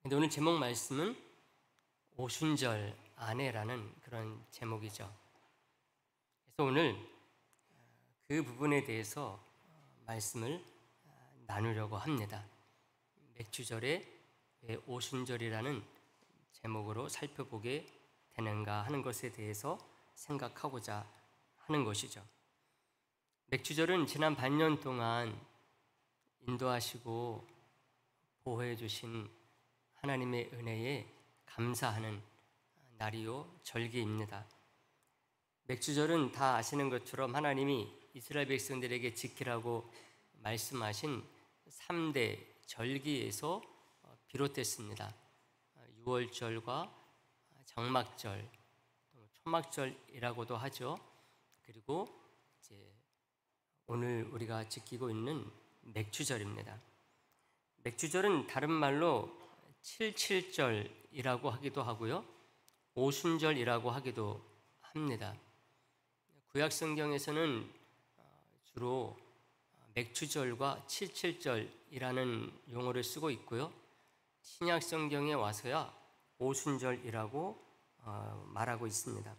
근데 오늘 제목 말씀은 오순절 아내라는 그런 제목이죠. 그래서 오늘 그 부분에 대해서 말씀을 나누려고 합니다. 맥주절에 왜 오순절이라는 제목으로 살펴보게 되는가 하는 것에 대해서 생각하고자 하는 것이죠. 맥주절은 지난 반년 동안 인도하시고 보호해 주신 하나님의 은혜에 감사하는 날이요 절기입니다. 맥주절은 다 아시는 것처럼 하나님이 이스라엘 백성들에게 지키라고 말씀하신 3대 절기에서 비롯됐습니다. 유월절과 장막절, 초막절이라고도 하죠. 그리고 이제 오늘 우리가 지키고 있는 맥주절입니다. 맥주절은 다른 말로 77절이라고 하기도 하고요, 오순절이라고 하기도 합니다. 구약 성경에서는 주로 맥주절과 77절이라는 용어를 쓰고 있고요, 신약 성경에 와서야 오순절이라고 말하고 있습니다.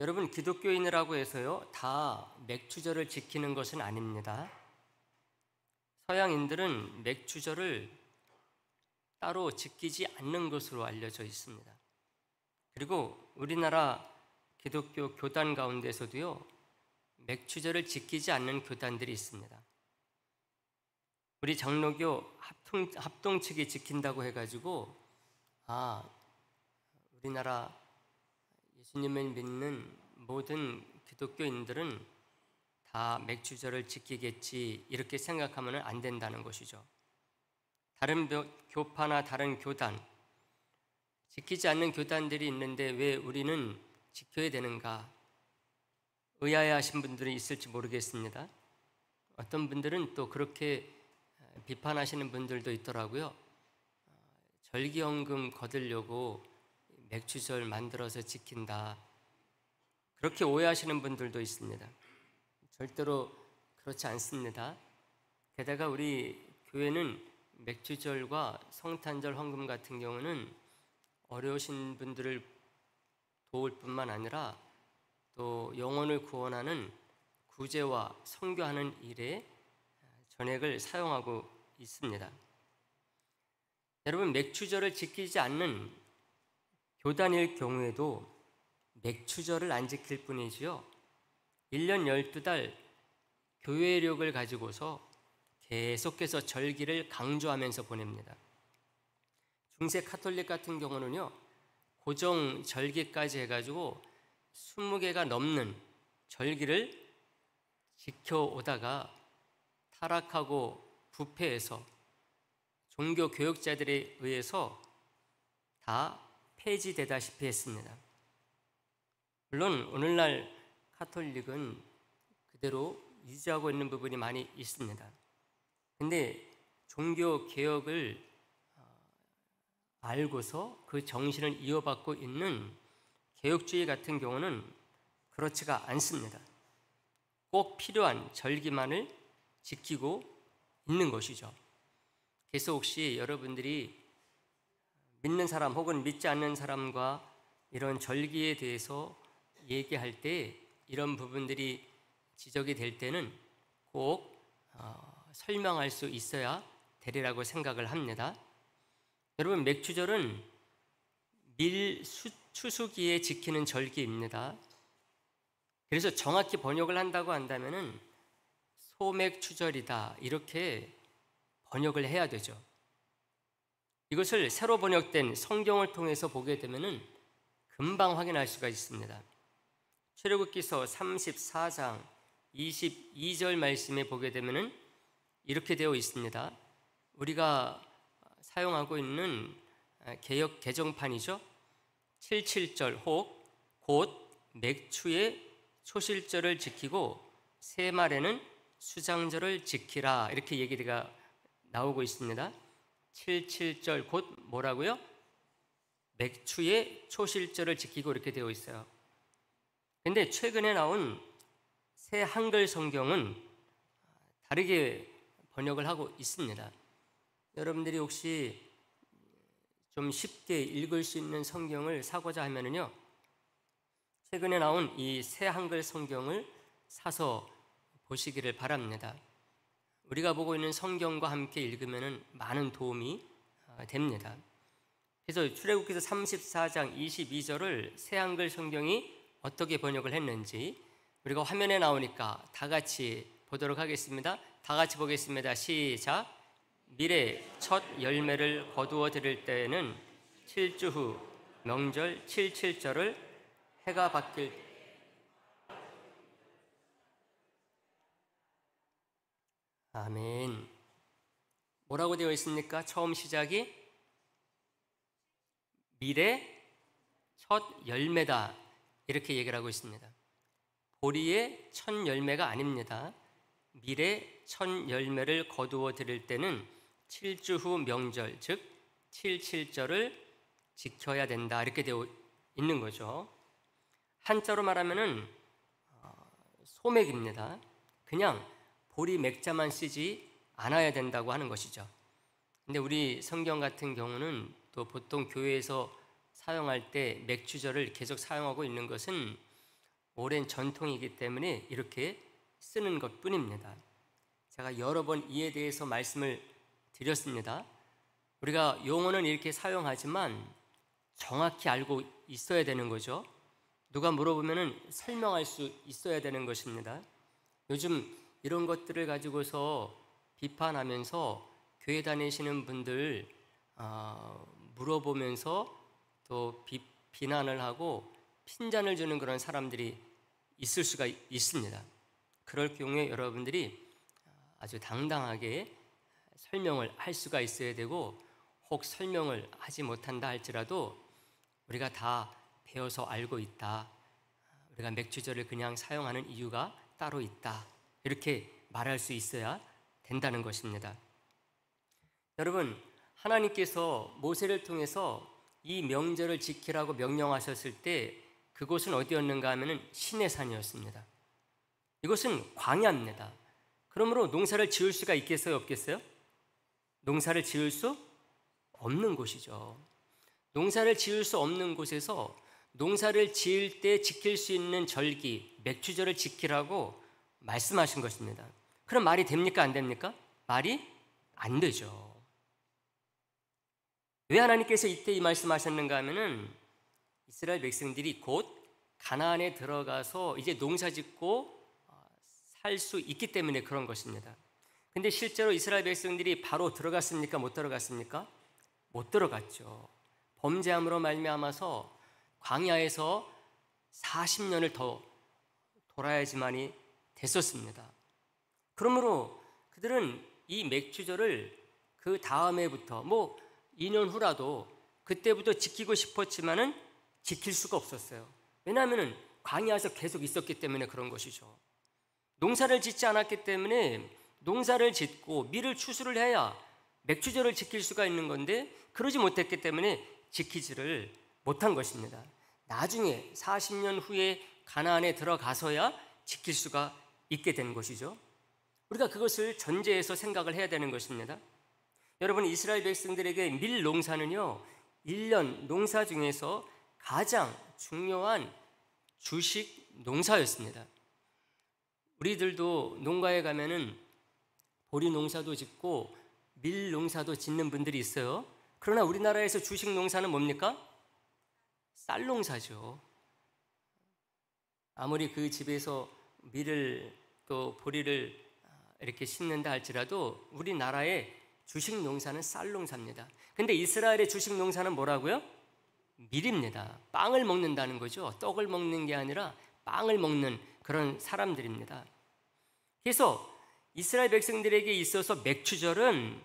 여러분, 기독교인이라고 해서요 다 맥주절을 지키는 것은 아닙니다. 서양인들은 맥주절을 따로 지키지 않는 것으로 알려져 있습니다. 그리고 우리나라 기독교 교단 가운데서도요 맥주절을 지키지 않는 교단들이 있습니다. 우리 장로교 합동 측이 지킨다고 해가지고 우리나라 예수님을 믿는 모든 기독교인들은 다 맥주절을 지키겠지 이렇게 생각하면 안 된다는 것이죠. 다른 교파나 다른 교단, 지키지 않는 교단들이 있는데 왜 우리는 지켜야 되는가 의아해하신 분들이 있을지 모르겠습니다. 어떤 분들은 또 그렇게 비판하시는 분들도 있더라고요. 절기헌금 거두려고 맥주절 만들어서 지킨다, 그렇게 오해하시는 분들도 있습니다. 절대로 그렇지 않습니다. 게다가 우리 교회는 맥주절과 성탄절 헌금 같은 경우는 어려우신 분들을 도울 뿐만 아니라 또 영혼을 구원하는 구제와 선교하는 일에 전액을 사용하고 있습니다. 여러분, 맥주절을 지키지 않는 교단일 경우에도 맥주절을 안 지킬 뿐이지요 1년 12달 교회력을 가지고서 계속해서 절기를 강조하면서 보냅니다. 중세 카톨릭 같은 경우는요 고정 절기까지 해가지고 20개가 넘는 절기를 지켜오다가 타락하고 부패해서 종교 교역자들에 의해서 다 폐지되다시피 했습니다. 물론 오늘날 카톨릭은 그대로 유지하고 있는 부분이 많이 있습니다. 근데 종교 개혁을 알고서 그 정신을 이어받고 있는 개혁주의 같은 경우는 그렇지가 않습니다. 꼭 필요한 절기만을 지키고 있는 것이죠. 그래서 혹시 여러분들이 믿는 사람 혹은 믿지 않는 사람과 이런 절기에 대해서 얘기할 때 이런 부분들이 지적이 될 때는 꼭 설명할 수 있어야 되리라고 생각을 합니다. 여러분, 맥주절은 추수기에 지키는 절기입니다. 그래서 정확히 번역을 한다고 한다면은 소맥추절이다 이렇게 번역을 해야 되죠. 이것을 새로 번역된 성경을 통해서 보게 되면은 금방 확인할 수가 있습니다. 출애굽기서 34장 22절 말씀에 보게 되면은 이렇게 되어 있습니다. 우리가 사용하고 있는 개역 개정판이죠. 77절 혹 곧 맥추의 초실절을 지키고 새말에는 수장절을 지키라 이렇게 얘기가 나오고 있습니다. 77절 곧 뭐라고요? 맥추의 초실절을 지키고 이렇게 되어 있어요. 근데 최근에 나온 새 한글 성경은 다르게 번역을 하고 있습니다. 여러분들이 혹시 좀 쉽게 읽을 수 있는 성경을 사고자 하면은요, 최근에 나온 이 새 한글 성경을 사서 보시기를 바랍니다. 우리가 보고 있는 성경과 함께 읽으면 많은 도움이 됩니다. 그래서 출애굽기서 34장 22절을 새 한글 성경이 어떻게 번역을 했는지 우리가 화면에 나오니까 다 같이 보도록 하겠습니다. 다 같이 보겠습니다. 시작. 미래 첫 열매를 거두어 드릴 때에는 7주 후 명절 7.7절을 해가 바뀔 아멘. 뭐라고 되어 있습니까? 처음 시작이 미래 첫 열매다 이렇게 얘기를 하고 있습니다. 보리의 첫 열매가 아닙니다. 미래 첫 열매를 거두어 드릴 때는 7주 후 명절, 즉 7.7절을 지켜야 된다 이렇게 되어 있는 거죠. 한자로 말하면은 소맥입니다. 그냥 보리 맥자만 쓰지 않아야 된다고 하는 것이죠. 근데 우리 성경 같은 경우는 또 보통 교회에서 사용할 때 맥주절을 계속 사용하고 있는 것은 오랜 전통이기 때문에 이렇게 쓰는 것 뿐입니다. 제가 여러 번 이에 대해서 말씀을 드렸습니다. 우리가 용어는 이렇게 사용하지만 정확히 알고 있어야 되는 거죠. 누가 물어보면 설명할 수 있어야 되는 것입니다. 요즘 이런 것들을 가지고서 비판하면서 교회 다니시는 분들 물어보면서 또 비난을 하고 핀잔을 주는 그런 사람들이 있을 수가 있습니다. 그럴 경우에 여러분들이 아주 당당하게 설명을 할 수가 있어야 되고, 혹 설명을 하지 못한다 할지라도 우리가 다 배워서 알고 있다, 우리가 맥주절을 그냥 사용하는 이유가 따로 있다, 이렇게 말할 수 있어야 된다는 것입니다. 여러분, 하나님께서 모세를 통해서 이 명절을 지키라고 명령하셨을 때 그곳은 어디였는가 하면 시내산이었습니다. 이곳은 광야입니다. 그러므로 농사를 지을 수가 있겠어요, 없겠어요? 농사를 지을 수 없는 곳이죠. 농사를 지을 수 없는 곳에서 농사를 지을 때 지킬 수 있는 절기, 맥주절을 지키라고 말씀하신 것입니다. 그럼 말이 됩니까, 안 됩니까? 말이 안 되죠. 왜 하나님께서 이때 이 말씀하셨는가 하면은 이스라엘 백성들이 곧 가나안에 들어가서 이제 농사짓고 살 수 있기 때문에 그런 것입니다. 근데 실제로 이스라엘 백성들이 바로 들어갔습니까? 못 들어갔습니까? 못 들어갔죠. 범죄함으로 말미암아서 광야에서 40년을 더 돌아야지만이 됐었습니다. 그러므로 그들은 이 맥주절을 그 다음해부터 2년 후라도 그때부터 지키고 싶었지만은 지킬 수가 없었어요. 왜냐하면 광야에서 계속 있었기 때문에 그런 것이죠. 농사를 짓지 않았기 때문에 농사를 짓고 밀을 추수를 해야 맥주절을 지킬 수가 있는 건데 그러지 못했기 때문에 지키지를 못한 것입니다. 나중에 40년 후에 가나안에 들어가서야 지킬 수가 있게 된 것이죠. 우리가 그것을 전제해서 생각을 해야 되는 것입니다. 여러분, 이스라엘 백성들에게 밀 농사는요, 1년 농사 중에서 가장 중요한 주식 농사였습니다. 우리들도 농가에 가면은 보리 농사도 짓고 밀 농사도 짓는 분들이 있어요. 그러나 우리나라에서 주식 농사는 뭡니까? 쌀 농사죠. 아무리 그 집에서 밀을 또 보리를 이렇게 심는다 할지라도 우리나라의 주식 농사는 쌀 농사입니다. 근데 이스라엘의 주식 농사는 뭐라고요? 밀입니다. 빵을 먹는다는 거죠. 떡을 먹는 게 아니라 빵을 먹는 그런 사람들입니다. 그래서 이스라엘 백성들에게 있어서 맥주절은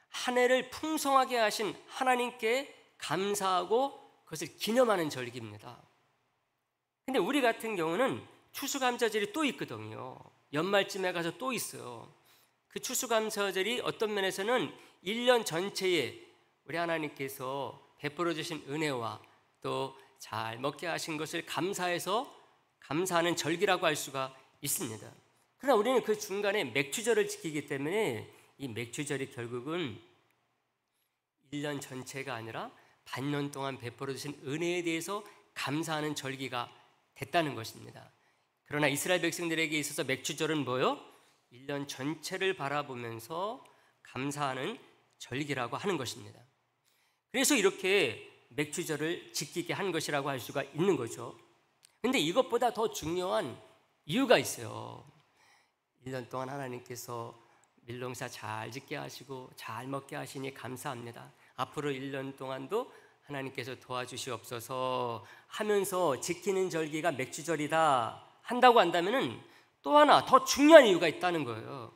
한 해를 풍성하게 하신 하나님께 감사하고 그것을 기념하는 절기입니다. 근데 우리 같은 경우는 추수감사절이 또 있거든요. 연말쯤에 가서 또 있어요. 그 추수감사절이 어떤 면에서는 1년 전체에 우리 하나님께서 베풀어 주신 은혜와 또 잘 먹게 하신 것을 감사해서 감사하는 절기라고 할 수가 있습니다. 그러나 우리는 그 중간에 맥주절을 지키기 때문에 이 맥주절이 결국은 1년 전체가 아니라 반년 동안 베풀어 주신 은혜에 대해서 감사하는 절기가 됐다는 것입니다. 그러나 이스라엘 백성들에게 있어서 맥주절은 뭐요? 1년 전체를 바라보면서 감사하는 절기라고 하는 것입니다. 그래서 이렇게 맥주절을 지키게 한 것이라고 할 수가 있는 거죠. 근데 이것보다 더 중요한 이유가 있어요. 1년 동안 하나님께서 밀농사 잘 짓게 하시고 잘 먹게 하시니 감사합니다. 앞으로 1년 동안도 하나님께서 도와주시옵소서 하면서 지키는 절기가 맥주절이다 한다고 한다면 또 하나 더 중요한 이유가 있다는 거예요.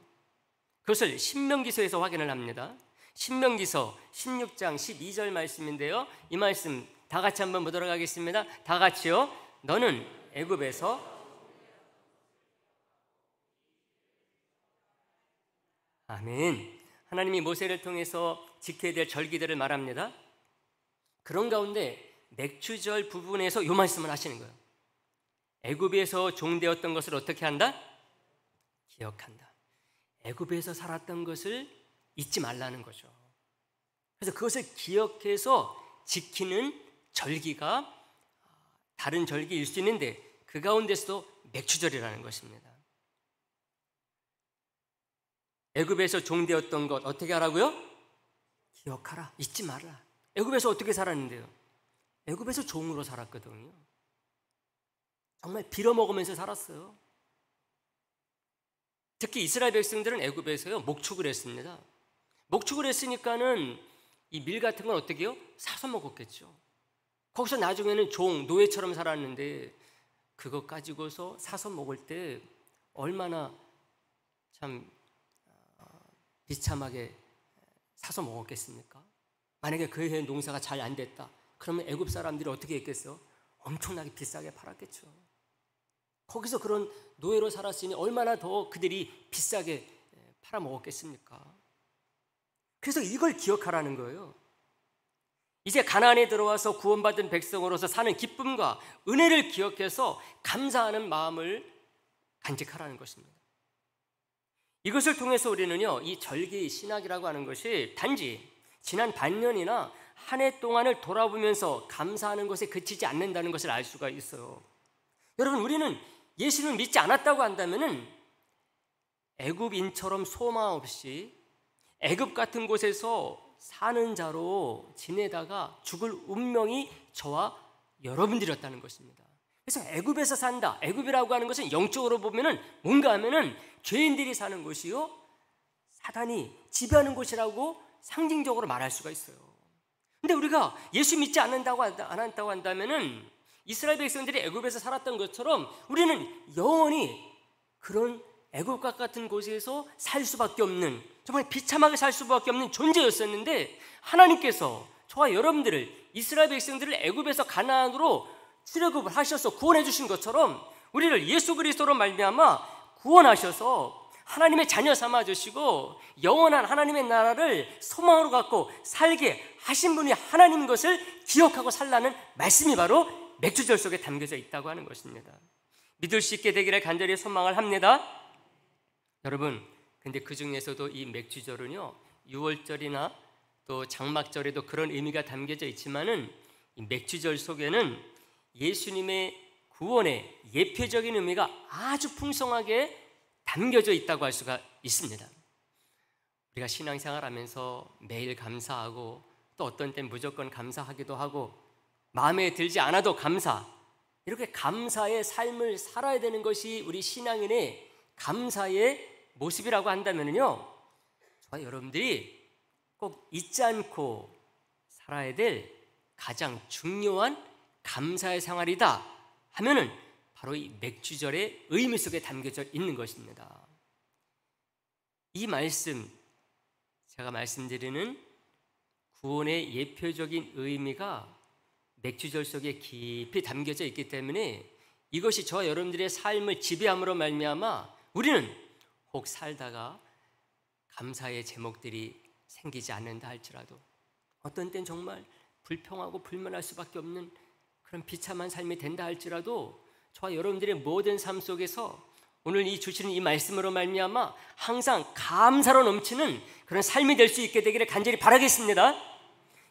그것을 신명기서에서 확인을 합니다. 신명기서 16장 12절 말씀인데요, 이 말씀 다 같이 한번 보도록 하겠습니다. 다 같이요. 너는 애굽에서 아멘. 하나님이 모세를 통해서 지켜야 될 절기들을 말합니다. 그런 가운데 맥주절 부분에서 이 말씀을 하시는 거예요. 애굽에서 종되었던 것을 어떻게 한다? 기억한다. 애굽에서 살았던 것을 잊지 말라는 거죠. 그래서 그것을 기억해서 지키는 절기가 다른 절기일 수 있는데 그 가운데서도 맥주절이라는 것입니다. 애굽에서 종되었던 것 어떻게 하라고요? 기억하라. 잊지 말라. 애굽에서 어떻게 살았는데요? 애굽에서 종으로 살았거든요. 정말 빌어먹으면서 살았어요. 특히 이스라엘 백성들은 애굽에서요 목축을 했습니다. 목축을 했으니까는 이 밀 같은 건 어떻게 해요? 사서 먹었겠죠. 거기서 나중에는 종, 노예처럼 살았는데 그것 가지고서 사서 먹을 때 얼마나 참 비참하게 사서 먹었겠습니까? 만약에 그 해에 농사가 잘 안 됐다 그러면 애굽 사람들이 어떻게 했겠어요? 엄청나게 비싸게 팔았겠죠. 거기서 그런 노예로 살았으니 얼마나 더 그들이 비싸게 팔아먹었겠습니까? 그래서 이걸 기억하라는 거예요. 이제 가나안에 들어와서 구원받은 백성으로서 사는 기쁨과 은혜를 기억해서 감사하는 마음을 간직하라는 것입니다. 이것을 통해서 우리는요, 이 절기 신학이라고 하는 것이 단지 지난 반년이나 한 해 동안을 돌아보면서 감사하는 것에 그치지 않는다는 것을 알 수가 있어요. 여러분, 우리는 예수를 믿지 않았다고 한다면은 애굽인처럼 소망 없이 애굽 같은 곳에서 사는 자로 지내다가 죽을 운명이 저와 여러분들이었다는 것입니다. 그래서 애굽에서 산다. 애굽이라고 하는 것은 영적으로 보면은 뭔가 하면은 죄인들이 사는 곳이요, 사단이 지배하는 곳이라고 상징적으로 말할 수가 있어요. 근데 우리가 예수 믿지 않는다고 안 한다고 한다면은 이스라엘 백성들이 애굽에서 살았던 것처럼 우리는 영원히 그런 애굽과 같은 곳에서 살 수밖에 없는, 정말 비참하게 살 수밖에 없는 존재였었는데 하나님께서 저와 여러분들을, 이스라엘 백성들을 애굽에서 가나안으로 출애굽을 하셔서 구원해 주신 것처럼 우리를 예수 그리스도로 말미암아 구원하셔서 하나님의 자녀 삼아 주시고 영원한 하나님의 나라를 소망으로 갖고 살게 하신 분이 하나님인 것을 기억하고 살라는 말씀이 바로 맥주절 속에 담겨져 있다고 하는 것입니다. 믿을 수 있게 되기를 간절히 소망을 합니다. 여러분, 근데 그 중에서도 이 맥주절은요, 6월절이나 또 장막절에도 그런 의미가 담겨져 있지만은 이 맥주절 속에는 예수님의 구원의 예표적인 의미가 아주 풍성하게 담겨져 있다고 할 수가 있습니다. 우리가 신앙생활하면서 매일 감사하고 또 어떤 땐 무조건 감사하기도 하고 마음에 들지 않아도 감사, 이렇게 감사의 삶을 살아야 되는 것이 우리 신앙인의 감사의 모습이라고 한다면요, 저와 여러분들이 꼭 잊지 않고 살아야 될 가장 중요한 감사의 생활이다 하면은 바로 이 맥주절의 의미 속에 담겨져 있는 것입니다. 이 말씀, 제가 말씀드리는 구원의 예표적인 의미가 맥주절 속에 깊이 담겨져 있기 때문에 이것이 저와 여러분들의 삶을 지배함으로 말미암아 우리는 혹 살다가 감사의 제목들이 생기지 않는다 할지라도, 어떤 땐 정말 불평하고 불만할 수밖에 없는 그런 비참한 삶이 된다 할지라도 저와 여러분들의 모든 삶 속에서 오늘 이 주시는 이 말씀으로 말미암아 항상 감사로 넘치는 그런 삶이 될 수 있게 되기를 간절히 바라겠습니다.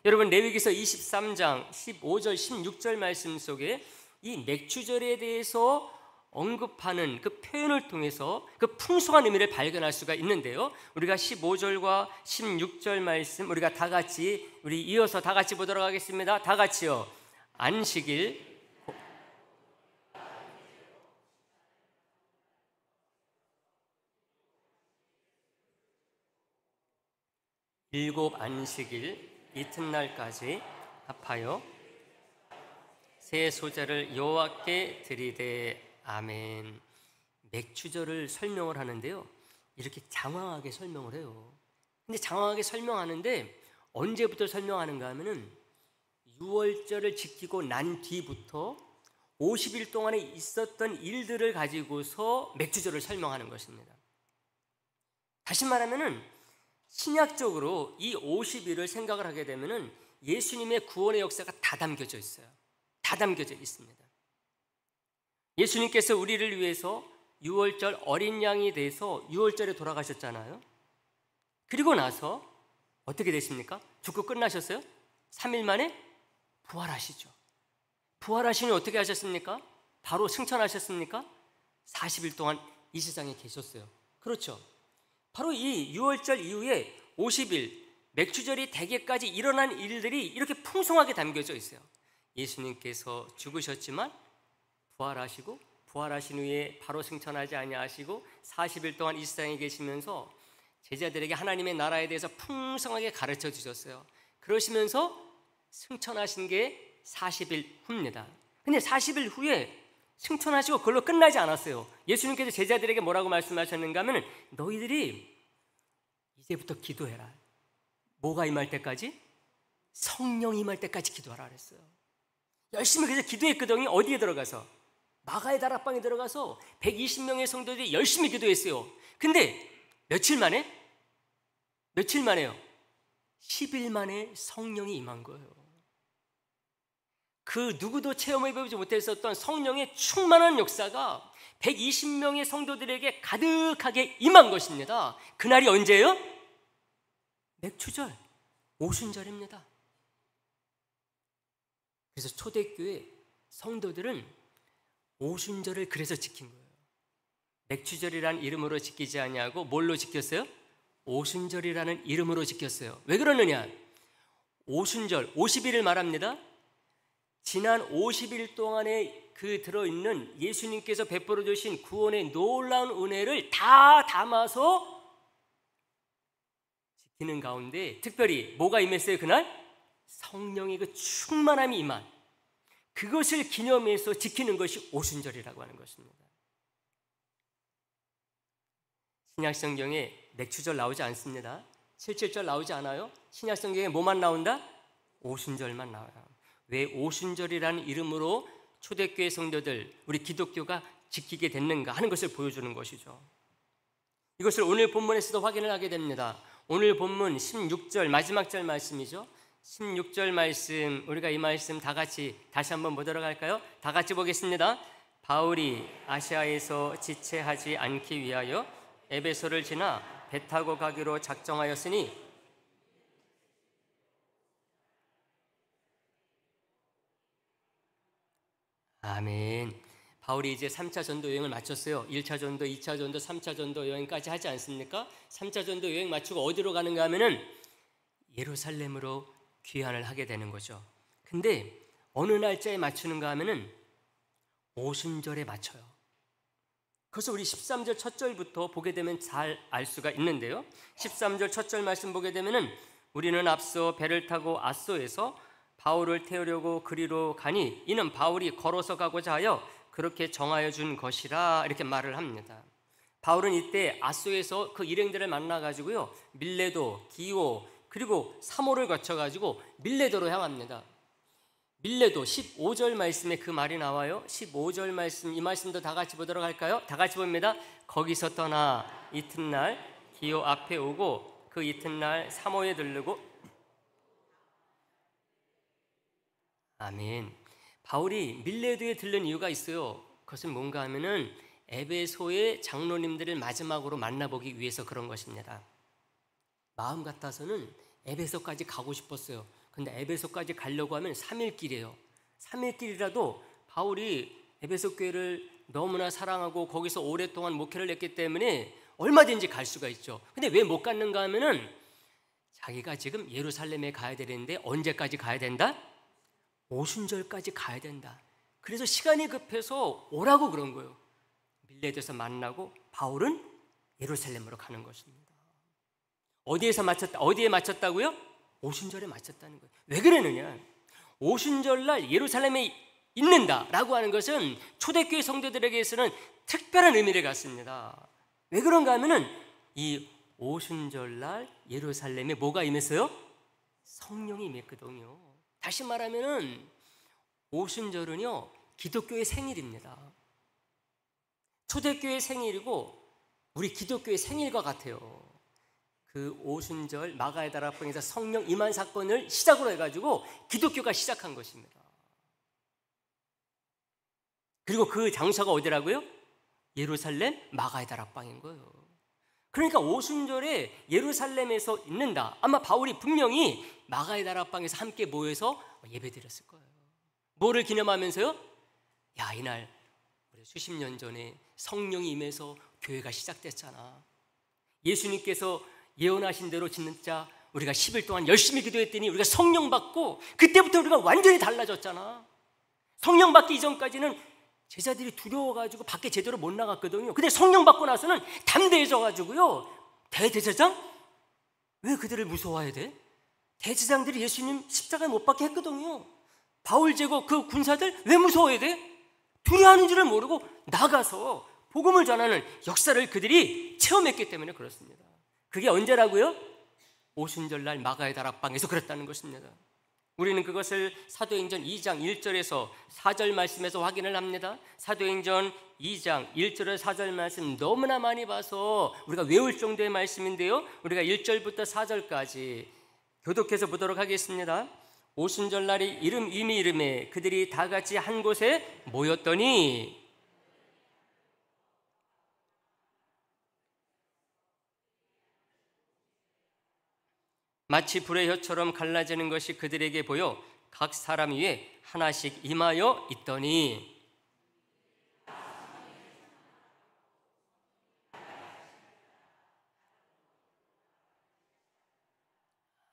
여러분 레위기서 23장 15절 16절 말씀 속에 이 맥주절에 대해서 언급하는 그 표현을 통해서 그 풍성한 의미를 발견할 수가 있는데요. 우리가 15절과 16절 말씀 우리가 다 같이 우리 이어서 다 같이 보도록 하겠습니다. 다 같이요. 안식일 일곱 안식일 이튿날까지 합하여 새 소재를 여호와께 드리되 아멘. 맥주절을 설명을 하는데요, 이렇게 장황하게 설명을 해요. 근데 장황하게 설명하는데 언제부터 설명하는가 하면은 6월절을 지키고 난 뒤부터 50일 동안에 있었던 일들을 가지고서 맥주절을 설명하는 것입니다. 다시 말하면은 신약적으로 이 50일을 생각을 하게 되면은 예수님의 구원의 역사가 다 담겨져 있어요. 다 담겨져 있습니다. 예수님께서 우리를 위해서 6월절 어린 양이 돼서 6월절에 돌아가셨잖아요. 그리고 나서 어떻게 되십니까? 죽고 끝나셨어요? 3일 만에 부활하시죠. 부활하시니 어떻게 하셨습니까? 바로 승천하셨습니까? 40일 동안 이 세상에 계셨어요. 그렇죠. 바로 이 6월절 이후에 50일 맥주절이 되기까지 일어난 일들이 이렇게 풍성하게 담겨져 있어요. 예수님께서 죽으셨지만 부활하시고 부활하신 후에 바로 승천하지 아니하시고 40일 동안 이 세상에 계시면서 제자들에게 하나님의 나라에 대해서 풍성하게 가르쳐 주셨어요. 그러시면서 승천하신 게 40일 후입니다. 근데 40일 후에 승천하시고 그걸로 끝나지 않았어요. 예수님께서 제자들에게 뭐라고 말씀하셨는가 하면 너희들이 이제부터 기도해라. 뭐가 임할 때까지? 성령 임할 때까지 기도하라 그랬어요. 열심히 그래서 기도했거든요. 어디에 들어가서? 마가의 다락방에 들어가서 120명의 성도들이 열심히 기도했어요. 근데 며칠 만에? 며칠 만에요? 10일 만에 성령이 임한 거예요. 그 누구도 체험해보지 못했었던 성령의 충만한 역사가 120명의 성도들에게 가득하게 임한 것입니다. 그날이 언제예요? 맥주절, 오순절입니다. 그래서 초대교회 성도들은 오순절을 그래서 지킨 거예요. 맥주절이라는 이름으로 지키지 아니하고 뭘로 지켰어요? 오순절이라는 이름으로 지켰어요. 왜 그러느냐? 오순절, 50일을 말합니다. 지난 50일 동안에 그 들어있는 예수님께서 베풀어 주신 구원의 놀라운 은혜를 다 담아서 지키는 가운데 특별히 뭐가 임했어요 그날? 성령의 그 충만함이 임한 그것을 기념해서 지키는 것이 오순절이라고 하는 것입니다. 신약성경에 맥주절 나오지 않습니다. 77절 나오지 않아요. 신약성경에 뭐만 나온다? 오순절만 나와요. 왜 오순절이라는 이름으로 초대교회 성도들, 우리 기독교가 지키게 됐는가 하는 것을 보여주는 것이죠. 이것을 오늘 본문에서도 확인을 하게 됩니다. 오늘 본문 16절 마지막 절 말씀이죠. 16절 말씀, 우리가 이 말씀 다 같이 다시 한번 보도록 할까요? 다 같이 보겠습니다. 바울이 아시아에서 지체하지 않기 위하여 에베소를 지나 배 타고 가기로 작정하였으니 아멘. 바울이 이제 3차 전도 여행을 마쳤어요. 1차 전도, 2차 전도, 3차 전도 여행까지 하지 않습니까? 3차 전도 여행 마치고 어디로 가는가 하면은 예루살렘으로 귀환을 하게 되는 거죠. 근데 어느 날짜에 맞추는가 하면은 오순절에 맞춰요. 그래서 우리 13절 첫 절부터 보게 되면 잘 알 수가 있는데요. 13절 첫 절 말씀 보게 되면은 우리는 앞서 배를 타고 아소에서 바울을 태우려고 그리로 가니 이는 바울이 걸어서 가고자 하여 그렇게 정하여 준 것이라 이렇게 말을 합니다. 바울은 이때 아소에서 그 일행들을 만나가지고요 밀레도, 기오 그리고 사모를 거쳐가지고 밀레도로 향합니다. 밀레도 15절 말씀에 그 말이 나와요. 15절 말씀, 이 말씀도 다 같이 보도록 할까요? 다 같이 봅니다. 거기서 떠나 이튿날 기오 앞에 오고 그 이튿날 사모에 들르고 아멘. 바울이 밀레도에 들른 이유가 있어요. 그것은 뭔가 하면은 에베소의 장로님들을 마지막으로 만나보기 위해서 그런 것입니다. 마음 같아서는 에베소까지 가고 싶었어요. 근데 에베소까지 가려고 하면 3일 길이에요. 3일 길이라도 바울이 에베소 교회를 너무나 사랑하고 거기서 오랫동안 목회를 했기 때문에 얼마든지 갈 수가 있죠. 근데 왜 못 갔는가 하면은 자기가 지금 예루살렘에 가야 되는데 언제까지 가야 된다? 오순절까지 가야 된다. 그래서 시간이 급해서 오라고 그런 거예요. 밀레드에서 만나고 바울은 예루살렘으로 가는 것입니다. 어디에 맞췄다고요? 오순절에 맞췄다는 거예요. 왜 그러느냐? 오순절날 예루살렘에 있는다라고 하는 것은 초대교회 성도들에게서는 특별한 의미를 갖습니다. 왜 그런가 하면은 이 오순절날 예루살렘에 뭐가 임했어요? 성령이 임했거든요. 다시 말하면은 오순절은요 기독교의 생일입니다. 초대교회 생일이고 우리 기독교의 생일과 같아요. 그 오순절 마가의 다락방에서 성령 임한 사건을 시작으로 해가지고 기독교가 시작한 것입니다. 그리고 그 장소가 어디라고요? 예루살렘 마가의 다락방인 거예요. 그러니까 오순절에 예루살렘에서 있는다. 아마 바울이 분명히 마가의 다락방에서 함께 모여서 예배드렸을 거예요. 뭐를 기념하면서요? 야, 이날 우리 수십 년 전에 성령이 임해서 교회가 시작됐잖아. 예수님께서 예언하신 대로 진짜 우리가 10일 동안 열심히 기도했더니 우리가 성령 받고 그때부터 우리가 완전히 달라졌잖아. 성령 받기 이전까지는 제자들이 두려워가지고 밖에 제대로 못 나갔거든요. 근데 성령 받고 나서는 담대해져가지고요. 대제사장? 왜 그들을 무서워해야 돼? 대제사장들이 예수님 십자가에 못 박게 했거든요. 바울 제국 그 군사들 왜 무서워해야 돼? 두려워하는 줄을 모르고 나가서 복음을 전하는 역사를 그들이 체험했기 때문에 그렇습니다. 그게 언제라고요? 오순절날 마가의 다락방에서 그랬다는 것입니다. 우리는 그것을 사도행전 2장 1절에서 4절 말씀에서 확인을 합니다. 사도행전 2장 1절에서 4절 말씀 너무나 많이 봐서 우리가 외울 정도의 말씀인데요, 우리가 1절부터 4절까지 교독해서 보도록 하겠습니다. 오순절날이 이미 이름에 그들이 다 같이 한 곳에 모였더니 마치 불의 혀처럼 갈라지는 것이 그들에게 보여 각 사람 위에 하나씩 임하여 있더니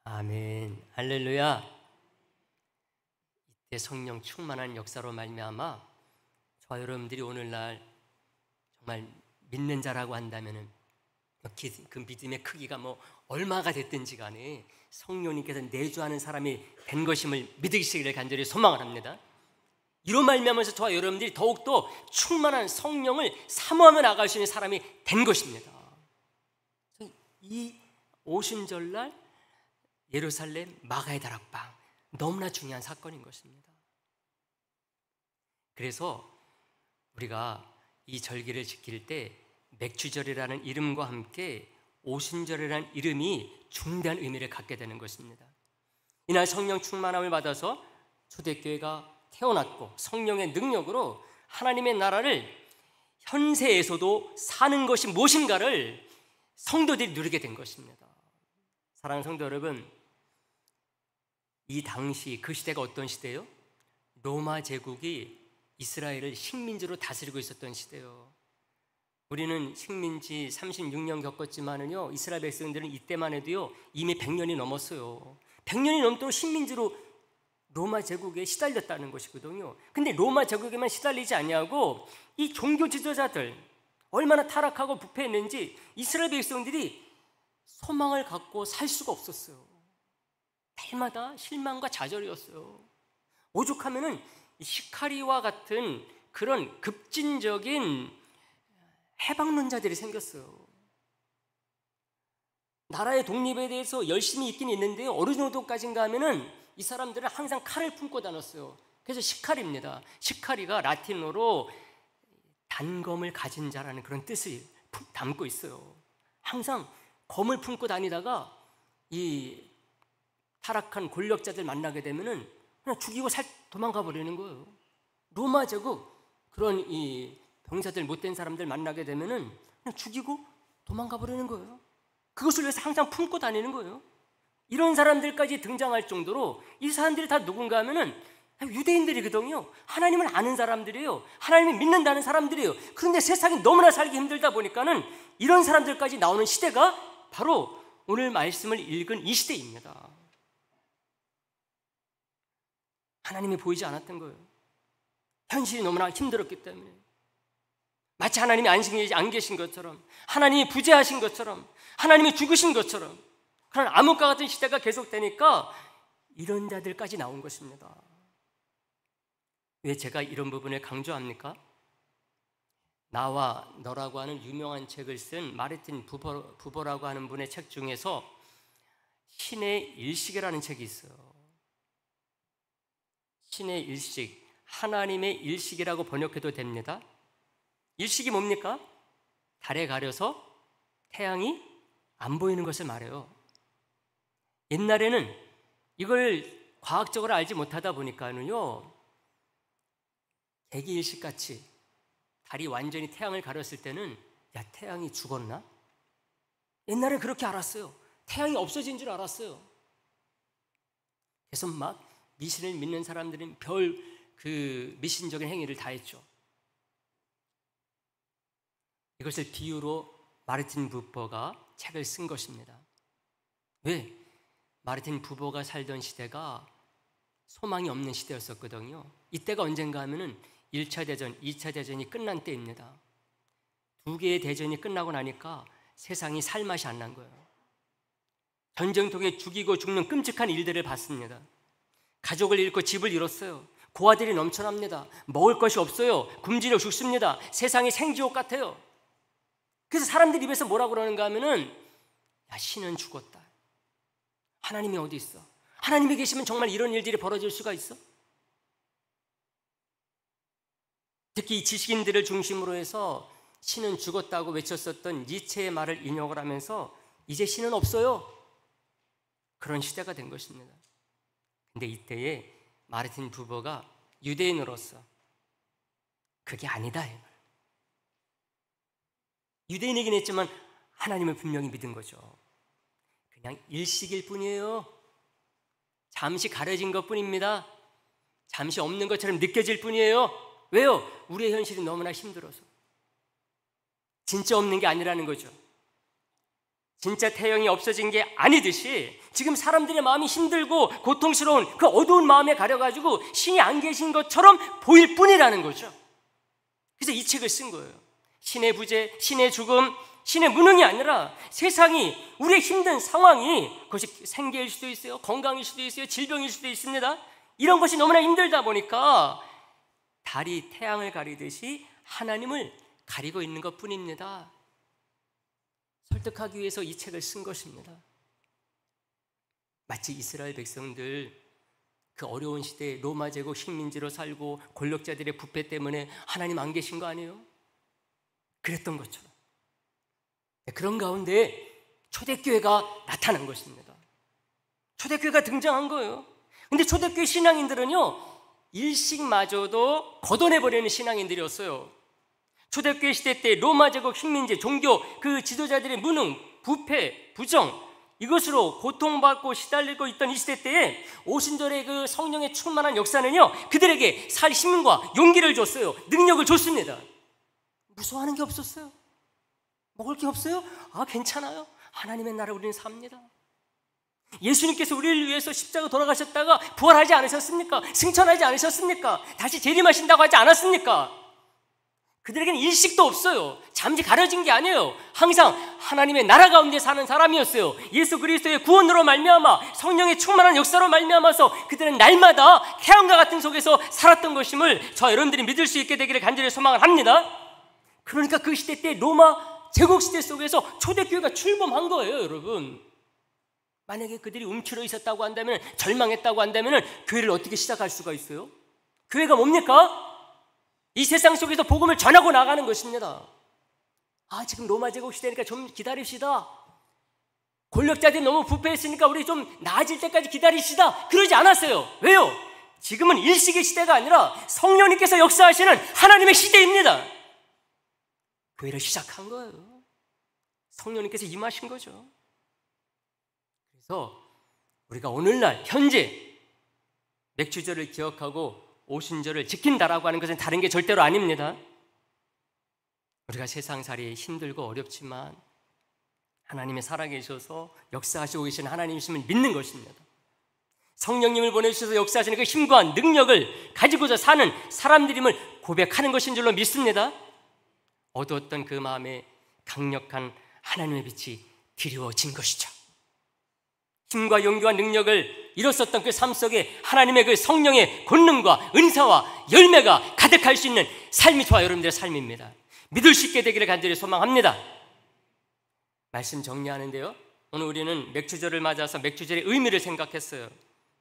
아멘, 할렐루야. 이때 성령 충만한 역사로 말미암아 저와 여러분들이 오늘날 정말 믿는 자라고 한다면은 그 믿음의 크기가 얼마가 됐든지 간에 성령님께서 내주하는 사람이 된 것임을 믿으시기를 간절히 소망을 합니다. 이로 말미암아서 저와 여러분들이 더욱더 충만한 성령을 사모하며 나갈 수 있는 사람이 된 것입니다. 이 오순절날 예루살렘 마가의 다락방 너무나 중요한 사건인 것입니다. 그래서 우리가 이 절기를 지킬 때 맥주절이라는 이름과 함께 오순절이라는 이름이 중대한 의미를 갖게 되는 것입니다. 이날 성령 충만함을 받아서 초대교회가 태어났고 성령의 능력으로 하나님의 나라를 현세에서도 사는 것이 무엇인가를 성도들이 누리게 된 것입니다. 사랑하는 성도 여러분, 이 당시 그 시대가 어떤 시대예요? 로마 제국이 이스라엘을 식민지로 다스리고 있었던 시대예요. 우리는 식민지 36년 겪었지만은요, 이스라엘 백성들은 이때만 해도요 이미 100년이 넘었어요. 100년이 넘도록 식민지로 로마 제국에 시달렸다는 것이거든요. 근데 로마 제국에만 시달리지 아니하고 이 종교 지도자들 얼마나 타락하고 부패했는지 이스라엘 백성들이 소망을 갖고 살 수가 없었어요. 날마다 실망과 좌절이었어요. 오죽하면은 시카리와 같은 그런 급진적인 해방론자들이 생겼어요. 나라의 독립에 대해서 열심히 있긴 있는데요, 어느 정도까지인가 하면은 이 사람들은 항상 칼을 품고 다녔어요. 그래서 시카리입니다. 시카리가 라틴어로 단검을 가진 자라는 그런 뜻을 담고 있어요. 항상 검을 품고 다니다가 이 타락한 권력자들 만나게 되면은 그냥 죽이고 도망가 버리는 거예요. 로마 제국 그런 이 병사들 못된 사람들 만나게 되면은 그냥 죽이고 도망가 버리는 거예요. 그것을 위해서 항상 품고 다니는 거예요. 이런 사람들까지 등장할 정도로 이 사람들이 다 누군가 하면은 유대인들이거든요. 하나님을 아는 사람들이에요. 하나님을 믿는다는 사람들이에요. 그런데 세상이 너무나 살기 힘들다 보니까는 이런 사람들까지 나오는 시대가 바로 오늘 말씀을 읽은 이 시대입니다. 하나님이 보이지 않았던 거예요. 현실이 너무나 힘들었기 때문에. 마치 하나님이 안 계신 것처럼, 하나님이 부재하신 것처럼, 하나님이 죽으신 것처럼 그런 암흑과 같은 시대가 계속되니까 이런 자들까지 나온 것입니다. 왜 제가 이런 부분을 강조합니까? 나와 너라고 하는 유명한 책을 쓴 마르틴 부버라고 하는 분의 책 중에서 신의 일식이라는 책이 있어요. 신의 일식, 하나님의 일식이라고 번역해도 됩니다. 일식이 뭡니까? 달에 가려서 태양이 안 보이는 것을 말해요. 옛날에는 이걸 과학적으로 알지 못하다 보니까는요, 개기일식같이 달이 완전히 태양을 가렸을 때는 야, 태양이 죽었나? 옛날에 그렇게 알았어요. 태양이 없어진 줄 알았어요. 그래서 막 미신을 믿는 사람들은 그 미신적인 행위를 다 했죠. 이것을 비유로 마르틴 부버가 책을 쓴 것입니다. 왜? 마르틴 부버가 살던 시대가 소망이 없는 시대였었거든요. 이때가 언젠가 하면은 1차 대전, 2차 대전이 끝난 때입니다. 두 개의 대전이 끝나고 나니까 세상이 살맛이 안 난 거예요. 전쟁통에 죽이고 죽는 끔찍한 일들을 봤습니다. 가족을 잃고 집을 잃었어요. 고아들이 넘쳐납니다. 먹을 것이 없어요. 굶주려 죽습니다. 세상이 생지옥 같아요. 그래서 사람들 입에서 뭐라고 그러는가 하면은 야, 신은 죽었다. 하나님이 어디 있어? 하나님이 계시면 정말 이런 일들이 벌어질 수가 있어? 특히 이 지식인들을 중심으로 해서 신은 죽었다고 외쳤었던 니체의 말을 인용을 하면서 이제 신은 없어요. 그런 시대가 된 것입니다. 근데 이때에 마르틴 부버가 유대인으로서 그게 아니다. 유대인이긴 했지만 하나님을 분명히 믿은 거죠. 그냥 일식일 뿐이에요. 잠시 가려진 것뿐입니다. 잠시 없는 것처럼 느껴질 뿐이에요. 왜요? 우리의 현실이 너무나 힘들어서. 진짜 없는 게 아니라는 거죠. 진짜 태양이 없어진 게 아니듯이 지금 사람들의 마음이 힘들고 고통스러운 그 어두운 마음에 가려가지고 신이 안 계신 것처럼 보일 뿐이라는 거죠. 그래서 이 책을 쓴 거예요. 신의 부재, 신의 죽음, 신의 무능이 아니라 세상이, 우리의 힘든 상황이, 그것이 생계일 수도 있어요, 건강일 수도 있어요, 질병일 수도 있습니다. 이런 것이 너무나 힘들다 보니까 달이 태양을 가리듯이 하나님을 가리고 있는 것뿐입니다. 설득하기 위해서 이 책을 쓴 것입니다. 마치 이스라엘 백성들 그 어려운 시대에 로마 제국 식민지로 살고 권력자들의 부패 때문에 하나님 안 계신 거 아니에요? 그랬던 것처럼 그런 가운데 초대교회가 나타난 것입니다. 초대교회가 등장한 거예요. 근데 초대교회 신앙인들은요, 일식마저도 걷어내버리는 신앙인들이었어요. 초대교회 시대 때 로마 제국 식민지, 종교, 그 지도자들의 무능, 부패, 부정, 이것으로 고통받고 시달리고 있던 이 시대 때에 오순절의 그 성령의 충만한 역사는요, 그들에게 살 힘과 용기를 줬어요. 능력을 줬습니다. 무서워하는 게 없었어요. 먹을 게 없어요? 아, 괜찮아요. 하나님의 나라 우리는 삽니다. 예수님께서 우리를 위해서 십자가 돌아가셨다가 부활하지 않으셨습니까? 승천하지 않으셨습니까? 다시 재림하신다고 하지 않았습니까? 그들에게는 일식도 없어요. 잠시 가려진 게 아니에요. 항상 하나님의 나라 가운데 사는 사람이었어요. 예수 그리스도의 구원으로 말미암아 성령의 충만한 역사로 말미암아서 그들은 날마다 태양과 같은 속에서 살았던 것임을 저 여러분들이 믿을 수 있게 되기를 간절히 소망을 합니다. 그러니까 그 시대 때 로마 제국 시대 속에서 초대교회가 출범한 거예요, 여러분. 만약에 그들이 움츠러 있었다고 한다면, 절망했다고 한다면 교회를 어떻게 시작할 수가 있어요? 교회가 뭡니까? 이 세상 속에서 복음을 전하고 나가는 것입니다. 아, 지금 로마 제국 시대니까 좀 기다립시다. 권력자들이 너무 부패했으니까 우리 좀 나아질 때까지 기다립시다. 그러지 않았어요. 왜요? 지금은 일식의 시대가 아니라 성령님께서 역사하시는 하나님의 시대입니다. 교회를 시작한 거예요. 성령님께서 임하신 거죠. 그래서 우리가 오늘날 현재 맥주절을 기억하고 오순절을 지킨다라고 하는 것은 다른 게 절대로 아닙니다. 우리가 세상살이 힘들고 어렵지만 하나님이 살아계셔서 역사하시고 계신 하나님이심을 믿는 것입니다. 성령님을 보내주셔서 역사하시는 그 힘과 능력을 가지고서 사는 사람들임을 고백하는 것인 줄로 믿습니다. 어두웠던 그 마음에 강력한 하나님의 빛이 드리워진 것이죠. 힘과 용기와 능력을 잃었었던 그 삶 속에 하나님의 그 성령의 권능과 은사와 열매가 가득할 수 있는 삶이 저와 여러분들의 삶입니다. 믿을 수 있게 되기를 간절히 소망합니다. 말씀 정리하는데요, 오늘 우리는 맥주절을 맞아서 맥주절의 의미를 생각했어요.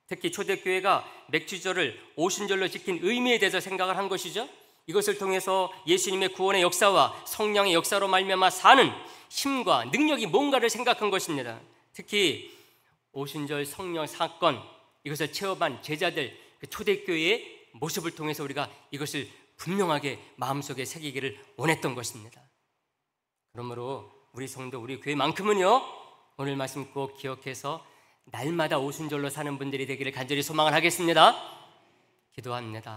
특히 초대교회가 맥주절을 오순절로 지킨 의미에 대해서 생각을 한 것이죠. 이것을 통해서 예수님의 구원의 역사와 성령의 역사로 말미암아 사는 힘과 능력이 뭔가를 생각한 것입니다. 특히 오순절 성령 사건, 이것을 체험한 제자들, 그 초대교회의 모습을 통해서 우리가 이것을 분명하게 마음속에 새기기를 원했던 것입니다. 그러므로 우리 성도, 우리 교회만큼은요, 오늘 말씀 꼭 기억해서 날마다 오순절로 사는 분들이 되기를 간절히 소망을 하겠습니다. 기도합니다.